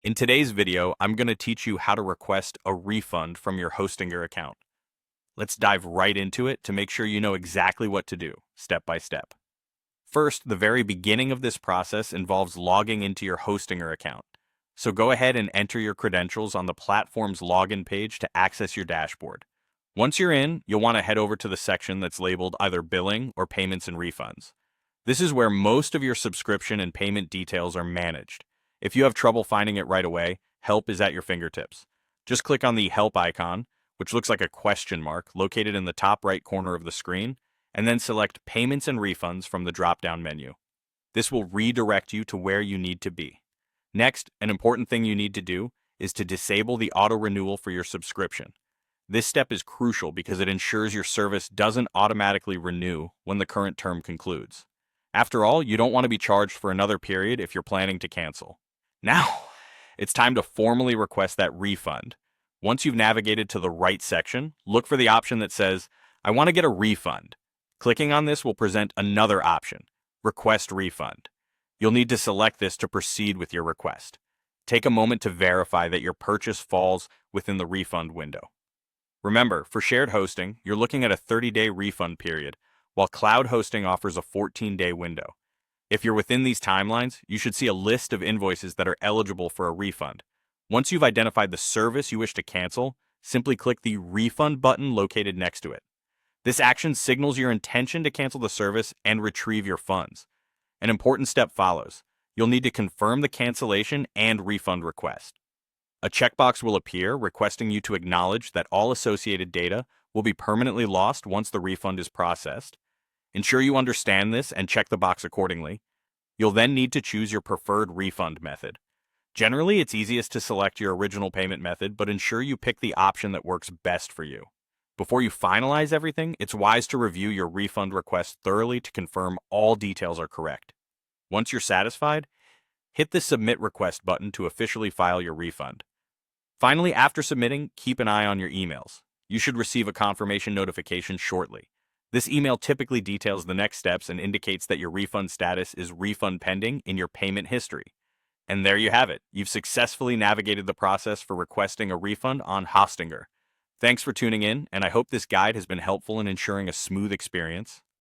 In today's video, I'm going to teach you how to request a refund from your Hostinger account. Let's dive right into it to make sure you know exactly what to do, step by step. First, the very beginning of this process involves logging into your Hostinger account. So go ahead and enter your credentials on the platform's login page to access your dashboard. Once you're in, you'll want to head over to the section that's labeled either Billing or Payments and Refunds. This is where most of your subscription and payment details are managed. If you have trouble finding it right away, help is at your fingertips. Just click on the Help icon, which looks like a question mark located in the top right corner of the screen, and then select Payments and Refunds from the drop-down menu. This will redirect you to where you need to be. Next, an important thing you need to do is to disable the auto-renewal for your subscription. This step is crucial because it ensures your service doesn't automatically renew when the current term concludes. After all, you don't want to be charged for another period if you're planning to cancel. Now, it's time to formally request that refund. Once you've navigated to the right section, look for the option that says, I want to get a refund. Clicking on this will present another option, Request Refund. You'll need to select this to proceed with your request. Take a moment to verify that your purchase falls within the refund window. Remember, for shared hosting, you're looking at a 30-day refund period, while cloud hosting offers a 14-day window. If you're within these timelines, you should see a list of invoices that are eligible for a refund. Once you've identified the service you wish to cancel, simply click the Refund button located next to it. This action signals your intention to cancel the service and retrieve your funds. An important step follows. You'll need to confirm the cancellation and refund request. A checkbox will appear requesting you to acknowledge that all associated data will be permanently lost once the refund is processed. Ensure you understand this and check the box accordingly. You'll then need to choose your preferred refund method. Generally, it's easiest to select your original payment method, but ensure you pick the option that works best for you. Before you finalize everything, it's wise to review your refund request thoroughly to confirm all details are correct. Once you're satisfied, hit the Submit Request button to officially file your refund. Finally, after submitting, keep an eye on your emails. You should receive a confirmation notification shortly. This email typically details the next steps and indicates that your refund status is refund pending in your payment history. And there you have it. You've successfully navigated the process for requesting a refund on Hostinger. Thanks for tuning in, and I hope this guide has been helpful in ensuring a smooth experience.